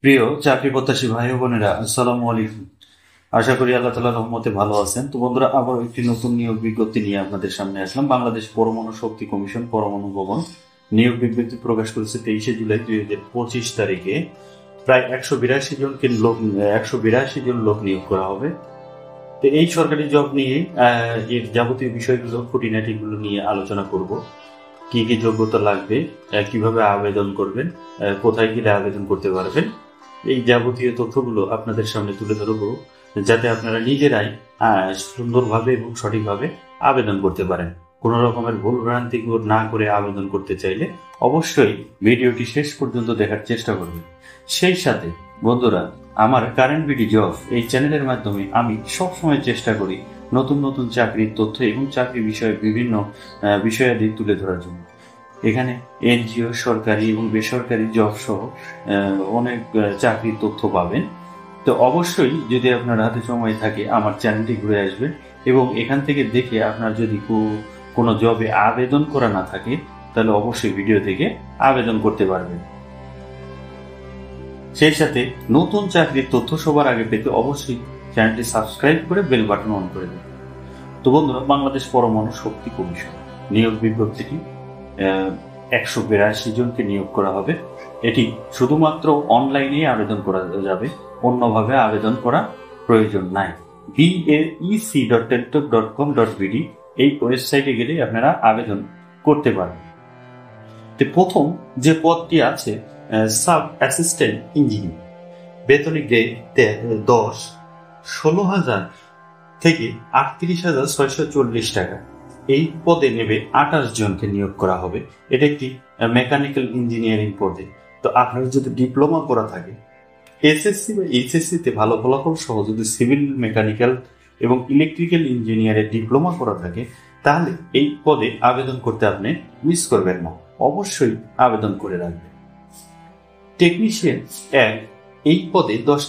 প্রিয় চাকরি প্রত্যাশী ভাই ও বোনেরা, আসসালামু আলাইকুম। আশা করি আল্লাহ তাআলার রহমতে ভালো আছেন। তো বন্ধুরা, আবার একটি নতুন নিয়োগ বিজ্ঞপ্তি নিয়ে আপনাদের সামনে আসলাম। বাংলাদেশ পরমাণু শক্তি কমিশন পরমাণু ভবন নিয়োগ বিজ্ঞপ্তি প্রকাশ করেছে 23শে জুলাই 2025 তারিখে। প্রায় 182 জন লোক নিয়োগ করা হবে। তো এই সরকারি জব নিয়ে এর যাবতীয় বিষয়গুলো, খুঁটিনাটিগুলো নিয়ে আলোচনা করব। কি কি যোগ্যতা লাগবে, কিভাবে আবেদন করবেন, কোথায় গেলে আবেদন করতে পারবেন, এই যাবতীয় তথ্যগুলো আপনাদের সামনে তুলে ধরবো, যাতে আপনারা নিজেরাই সুন্দরভাবে এবং সঠিকভাবে আবেদন করতে পারেন। কোনো রকমের ভুল ভ্রান্তি না করে আবেদন করতে চাইলে অবশ্যই ভিডিওটি শেষ পর্যন্ত দেখার চেষ্টা করবেন। সেই সাথে বন্ধুরা, আমার কারেন্ট বিডি জব এই চ্যানেলের মাধ্যমে আমি সবসময় চেষ্টা করি নতুন নতুন চাকরির তথ্য এবং চাকরি বিষয়ে বিভিন্ন বিষয়াদি তুলে ধরার জন্য। এখানে এনজিও, সরকারি এবং বেসরকারি জব সহ অনেক চাকরির তথ্য পাবেন। তো অবশ্যই যদি আপনার হাতে সময় থাকে আমার চ্যানেলটি ঘুরে আসবেন এবং এখান থেকে দেখে আপনার যদি কোনো জবে আবেদন করা না থাকে তাহলে অবশ্যই ভিডিও থেকে আবেদন করতে পারবেন। সেই সাথে নতুন চাকরির তথ্য সবার আগে পেতে অবশ্যই চ্যানেলটি সাবস্ক্রাইব করে বেল বাটন অন করে দেবেন। তো বন্ধুরা, বাংলাদেশ পরমাণু শক্তি কমিশন নিয়োগ বিজ্ঞপ্তিটি 182 জনকে নিয়োগ করা হবে। এটি শুধুমাত্র অনলাইনে আবেদন করা যাবে, অন্যভাবে আবেদন করা প্রয়োজন নাই। baec.teltok.com.bd এই ওয়েবসাইটে গেলে আপনারা আবেদন করতে পারেন। তো প্রথম যে পদটি আছে সাব অ্যাসিস্ট্যান্ট ইঞ্জিনিয়ার, বেতনী গ্রেড 10, 16,000 থেকে 38,640 টাকা। এই পদে নেবে 28 জনকে নিয়োগ করা হবে। এটা একটি মেকানিক্যাল ইঞ্জিনিয়ারিং পদে। তো আপনার যদি ডিপ্লোমা করা থাকে, এসএসসি বা এইচএসসি-তে ভালো ফলাফল সহ যদি সিভিল, মেকানিক্যাল এবং ইলেকট্রিক্যাল ইঞ্জিনিয়ারের ডিপ্লোমা করা থাকে, তাহলে এই পদে আবেদন করতে আপনি মিস করবেন না, অবশ্যই আবেদন করে রাখবেন। টেকনিশিয়ান 1, এই পদে 10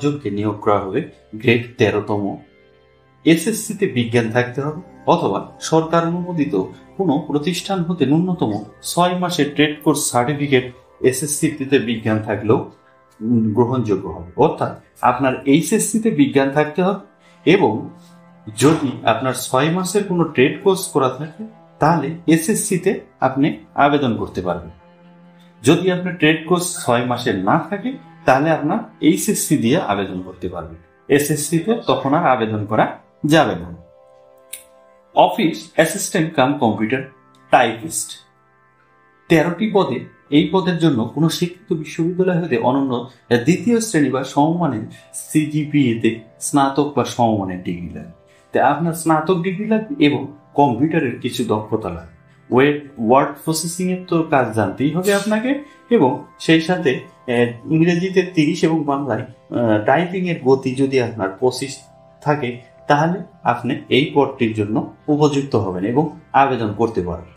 জনকে নিয়োগ করা হবে। গ্রেড 13তম। এসএসসি-তে বিজ্ঞান থাকতে হবে অথবা সরকার অনুমোদিত কোনো প্রতিষ্ঠান হতে ন্যূনতম 6 মাসের ট্রেড কোর্স সার্টিফিকেট এসএসসি-তে বিজ্ঞান থাকলেও গ্রহণযোগ্য হবে। অর্থাৎ আপনার এইচএসসি-তে বিজ্ঞান থাকতে হবে এবং যদি আপনার 6 মাসের কোনো ট্রেড কোর্স করা থাকে তাহলে এসএসসি-তে আপনি আবেদন করতে পারবেন। যদি আপনার ট্রেড কোর্স 6 মাসের না থাকে তাহলে আপনার এইচএসসি দিয়ে আবেদন করতে পারবেন। এসএসসি-তে তখন আর আবেদন করা যাবে না। Office assistant cum computer typist 13টি পদে। এই পদের জন্য কোনো শিক্ষিত বিশ্ববিদ্যালয় হতে অনন্য 2য় শ্রেণী বা সমমানের সিজিপিএতে স্নাতক বা সমমানের ডিগ্রি লাগবে। তাই আপনার স্নাতক ডিগ্রি লাগবে এবং কম্পিউটারের কিছু দক্ষতা লাগবে। ওয়ার্ড প্রসেসিং এর তো কাজ জানতেই হবে আপনাকে, এবং সেই সাথে ইংরেজিতে 30 এবং বাংলায় টাইপিং এর গতি যদি আপনার 25 থাকে তাহলে আপনি এই পদটির জন্য উপযুক্ত হবেন এবং আবেদন করতে পারবেন।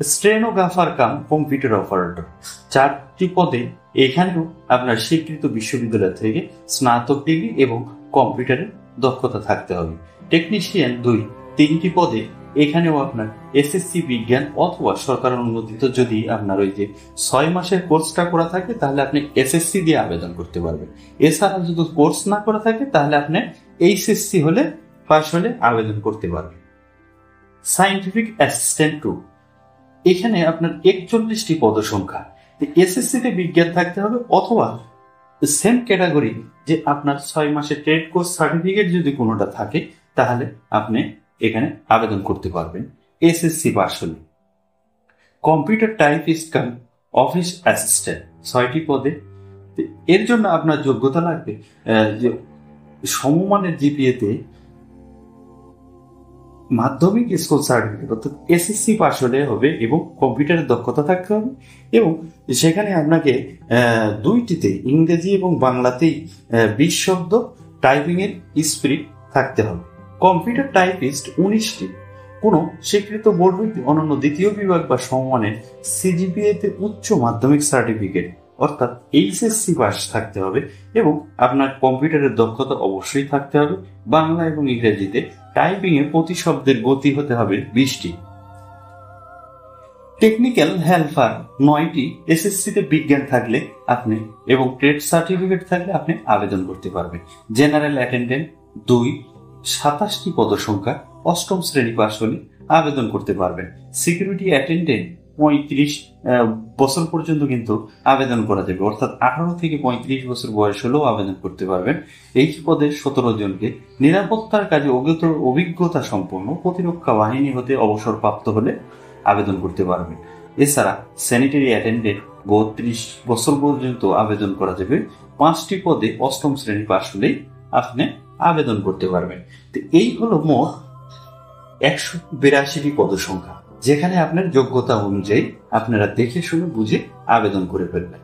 স্টেনোগ্রাফার কাম কম্পিউটার অপারেটর 4টি পদে। এখানেও আপনার স্বীকৃত বিশ্ববিদ্যালয় থেকে স্নাতক ডিগ্রি এবং কম্পিউটারের দক্ষতা থাকতে হবে। টেকনিশিয়ান 2, 3টি পদে। এখানেও আপনার এসএসসি বিজ্ঞান অথবা সরকার অনুমোদিত, যদি আপনার ওই যে 6 মাসের কোর্সটা করা থাকে তাহলে আপনি এসএসসি দিয়ে আবেদন করতে পারবেন। এছাড়া যদি কোর্স না করা থাকে তাহলে আপনি এইচএসসি হলে, পাস হলে আবেদন করতে পারবেন। সায়েন্টিফিক অ্যাসিস্ট্যান্ট 2, এখানে আপনার 41টি পদসংখ্যা। এসএসসি-তে বিজ্ঞান থাকতে হবে অথবা সেম ক্যাটাগরি, যে আপনার 6 মাসের ট্রেড কোর্স সার্টিফিকেট যদি কোনোটা থাকে তাহলে আপনি এখানে আবেদন করতে পারবেন এসএসসি পাস হলে। কম্পিউটার টাইপিস্ট কাম অফিস অ্যাসিস্ট্যান্ট 6টি পদে। এর জন্য আপনার যোগ্যতা লাগবে যে সমমানের জিপিএতে মাধ্যমিক স্কুল সার্টিফিকেট অর্থাৎ এসএসসি পাস হলে হবে এবং কম্পিউটারের দক্ষতা থাকতে হবে, এবং সেখানে আপনাকে 2টিতে ইংরেজি এবং বাংলাতেই 20 শব্দ টাইপিং এর স্পিড থাকতে হবে। কম্পিউটার টাইপিস্ট 19টি। কোনো স্বীকৃত বোর্ড হইতে অনন্য 2য় বিভাগ বা সমমানের সিজিপিএতে উচ্চ মাধ্যমিক সার্টিফিকেট অর্থাৎ এইচএসসি পাস থাকতে হবে এবং আপনার কম্পিউটারের দক্ষতা অবশ্যই থাকতে হবে। বাংলা এবং ইংরেজিতে টাইপিং এ প্রতি শব্দের গতি হতে হবে 20টি। টেকনিক্যাল হেল্পার 9টি, এসএসসিতে বিজ্ঞান থাকলে আপনি এবং ট্রেড সার্টিফিকেট থাকলে আপনি আবেদন করতে পারবেন। জেনারেল অ্যাটেন্ডেন্ট 2, 27টি পদ সংখ্যা, 8ম শ্রেণী পাশ হলে আবেদন করতে পারবেন। সিকিউরিটি অ্যাটেন্ডেন্ট 35 বছর পর্যন্ত কিন্তু আবেদন করা যাবে, অর্থাৎ 18 থেকে 35 বছর বয়স হলেও আবেদন করতে পারবেন। এই পদে 17 জনকে। নিরাপত্তার কাজে অভিজ্ঞতা সম্পন্ন প্রতিরক্ষা বাহিনী হতে অবসরপ্রাপ্ত হলে আবেদন করতে পারবেন। এছাড়া স্যানিটারি অ্যাটেন্ডেন্ট 32 বছর পর্যন্ত আবেদন করা যাবে। 5টি পদে 8ম শ্রেণী পাশ হলেই আপনি আবেদন করতে পারবেন। তো এই হলো মোট 182টি পদ সংখ্যা, যেখানে আপনার যোগ্যতা অনুযায়ী আপনারা দেখে শুনে বুঝে আবেদন করে ফেলবেন।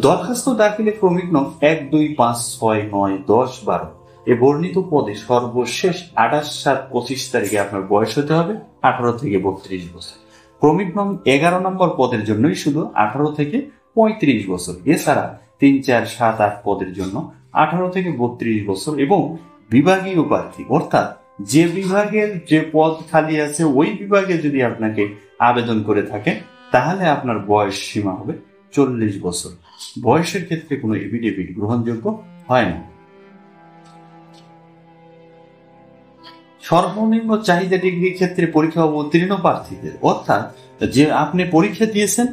দরখাস্ত দাখিলে ক্রমিক নং 1, 2, 5, 6, 9, 10, 12 এ বর্ণিত পদে সর্বশেষ 28/7/25 তারিখে আপনার বয়স হতে হবে 18 থেকে 32 বছর। ক্রমিক নং 11 নম্বর পদের জন্যই শুধু 18 থেকে 35 বছর। এছাড়া 3, 4, 7, 8 পদের জন্য 18 থেকে 32 বছর এবং বিভাগীয় প্রার্থী, অর্থাৎ যে বিভাগের যে পদ খালি আছে ওই বিভাগে যদি আপনাকে আবেদন করে থাকেন তাহলে আপনার বয়স সীমা হবে 40 বছর। বয়সের ক্ষেত্রে কোনো এফিডেভিট গ্রহণযোগ্য হয় না। সর্বনিম্ন চাহিদা ডিগ্রির ক্ষেত্রে পরীক্ষা অবতীর্ণ প্রার্থীদের, অর্থাৎ যে আপনি পরীক্ষা দিয়েছেন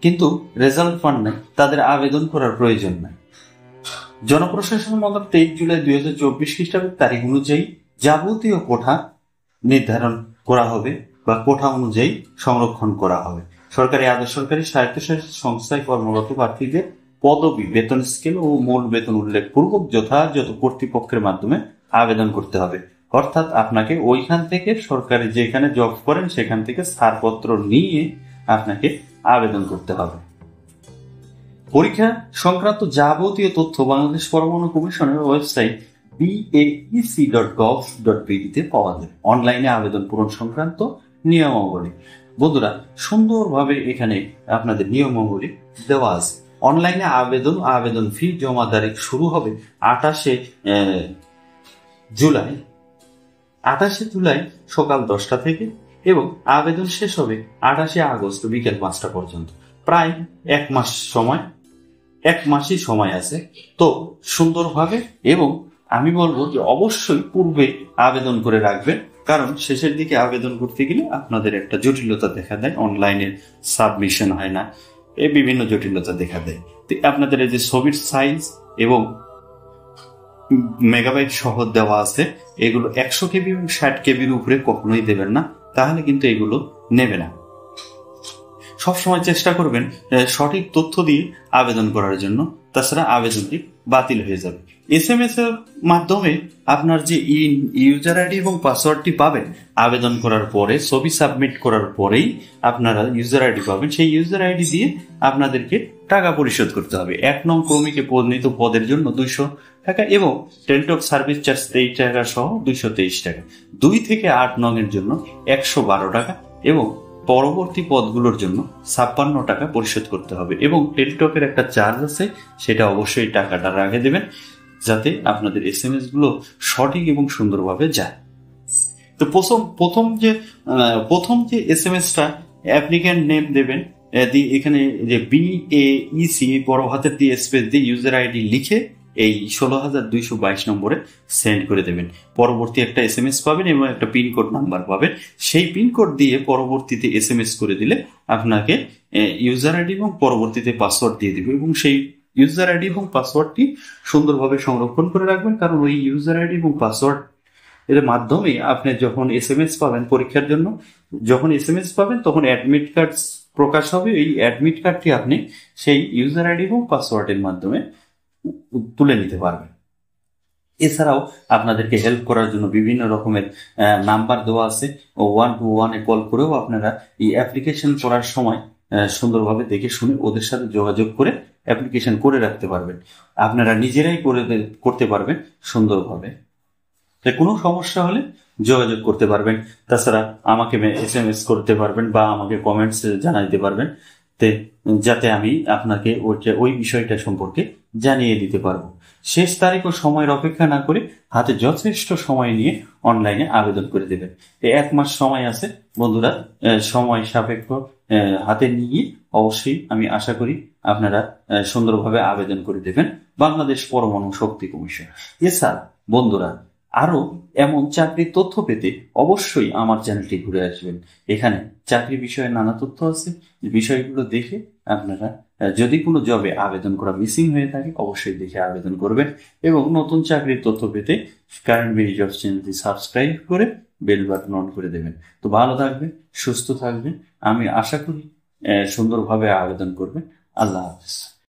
কিন্তু রেজাল্ট পান নাই, তাদের আবেদন করার প্রয়োজন নাই। জনপ্রশাসন মন্ত্রক 23 জুলাই 2024 খ্রিস্টাব্দের তারিখ অনুযায়ী যাবতীয় কোঠা নির্ধারণ করা হবে বা কোঠা অনুযায়ী সংরক্ষণ করা হবে। সরকারি, আধা সরকারি, স্বায়ত্তশাসিত সংস্থায় কর্মরত প্রার্থীদের পদবি, বেতন স্কেল ও মূল বেতন উল্লেখপূর্বক যথাযথ কর্তৃপক্ষের মাধ্যমে আবেদন করতে হবে। অর্থাৎ আপনাকে ওইখান থেকে সরকারি যেখানে জব করেন সেখান থেকে ছাড়পত্র নিয়ে আপনাকে আবেদন করতে হবে। পরীক্ষা সংক্রান্ত যাবতীয় তথ্য বাংলাদেশ পরমাণু কমিশনের ওয়েবসাইট baec.gov.bd তে পাওয়া যায়। অনলাইনে আবেদন পূরণ সংক্রান্ত নিয়মাবলী। বন্ধুরা, সুন্দরভাবে এখানে আপনাদের নিয়মাবলী দেওয়া আছে। অনলাইনে আবেদন ফি জমা তারিখ শুরু হবে 28 জুলাই সকাল 10টা থেকে এবং আবেদন শেষ হবে 28 আগস্ট বিকেল 5টা পর্যন্ত। প্রায় এক মাসই সময় আছে। তো সুন্দরভাবে, এবং আমি বলবো যে অবশ্যই পূর্বে আবেদন করে রাখবেন, কারণ শেষের দিকে আবেদন করতে গেলে আপনাদের একটা জটিলতা দেখা দেয়, অনলাইনে সাবমিশন হয় না, বিভিন্ন জটিলতা দেখা দেয়। তো আপনাদের এই যে ছবির সাইজ এবং মেগাবাইট সহ দেওয়া আছে, এগুলো 100 কেবি এবং 60 কেবির উপরে কখনোই দেবেন না, তাহলে কিন্তু এগুলো নেবে না। সবসময় চেষ্টা করবেন সঠিক তথ্য দিয়ে আবেদন করার জন্য, তাছাড়া আবেদনটি বাতিল হয়ে যাবে। SMS এর মাধ্যমে আপনার যে ইউজার আইডি এবং পাসওয়ার্ডটি পাবেন, আবেদন করার পরে ছবি সাবমিট করার পরেই আপনারা ইউজার আইডি পাবেন। সেই ইউজার আইডি দিয়ে আপনাদেরকে টাকা পরিশোধ করতে হবে। 1 নং ক্রমিকে পরিণত পদের জন্য 200 টাকা এবং টেলিটক সার্ভিস চার্জ 23 টাকা সহ 223 টাকা। 2 থেকে 8 নং এর জন্য 112 টাকা এবং পরবর্তী পদগুলোর জন্য 56 টাকা পরিশোধ করতে হবে। এবং টেলিটকের একটা চার্জ আছে, সেটা অবশ্যই টাকাটা আগে দেবেন যাতে আপনাদের SMS গুলো সঠিক এবং সুন্দরভাবে যায়। তো প্রথম যে SMS-টা অ্যাপ্লিক্যান্ট নেম দেবেন, এখানে যে BAEC বড় হাতের দিয়ে স্পেস দিয়ে ইউজার আইডি লিখে এই 16,222 নম্বরে সেন্ড করে দেবেন। পরবর্তী একটা SMS পাবেন এবং একটা পিনকোড নাম্বার পাবেন। সেই পিনকোড দিয়ে পরবর্তীতে SMS করে দিলে আপনাকে ইউজার আইডি এবং পরবর্তীতে পাসওয়ার্ড দিয়ে দিবে এবং সেই ইউজার আইডি এবং পাসওয়ার্ডটি সুন্দরভাবে সংরক্ষণ করে রাখবেন, কারণ ওই ইউজার আইডি এবং পাসওয়ার্ড এর মাধ্যমে আপনি যখন SMS পাবেন পরীক্ষার জন্য, যখন SMS পাবেন তখন অ্যাডমিট কার্ড প্রকাশ হবে। এই অ্যাডমিট কার্ডটি আপনি সেই ইউজার আইডি এবং পাসওয়ার্ডের মাধ্যমে তুলে নিতে পারবেন। এছাড়াও আপনাদেরকে হেল্প করার জন্য বিভিন্ন রকমের নাম্বার দেওয়া আছে, 121-এ কল করেও আপনারা এই অ্যাপ্লিকেশন করার সময় সুন্দরভাবে দেখে শুনে ওদের সাথে যোগাযোগ করে অ্যাপ্লিকেশন করে রাখতে পারবেন। আপনারা নিজেরাই করতে পারবেন সুন্দরভাবে। কোনো সমস্যা হলে যোগাযোগ করতে পারবেন। তাছাড়া আমাকে SMS করতে পারবেন বা আমাকে কমেন্টস জানাইতে পারবেন, যাতে আমি আপনাকে ওই বিষয়টা সম্পর্কে জানিয়ে দিতে পারবো। শেষ তারিখ ও সময়ের অপেক্ষা না করে হাতে যথেষ্ট সময় নিয়ে অনলাইনে আবেদন করে দেবেন। 1 মাস সময় আছে বন্ধুরা, সময় সাপেক্ষ হাতে নিয়ে অবশ্যই আমি আশা করি আপনারা সুন্দরভাবে আবেদন করে দেবেন বাংলাদেশ পরমাণু শক্তি কমিশন। এছাড়া বন্ধুরা আরো এমন চাকরির তথ্য পেতে অবশ্যই আমার চ্যানেলটি ঘুরে আসবেন। এখানে চাকরি বিষয়ে নানা তথ্য আছে, বিষয়গুলো দেখে আপনারা যদি কোনো জবে আবেদন করা মিসিং হয়ে থাকে অবশ্যই দেখে আবেদন করবেন এবং নতুন চাকরির তথ্য পেতে কারেন্ট বিডি জবস চ্যানেলটি সাবস্ক্রাইব করে বেল বাটন অন করে দেবেন। তো ভালো থাকবেন, সুস্থ থাকবেন, আমি আশা করি সুন্দরভাবে আবেদন করবেন। আল্লাহ হাফেজ।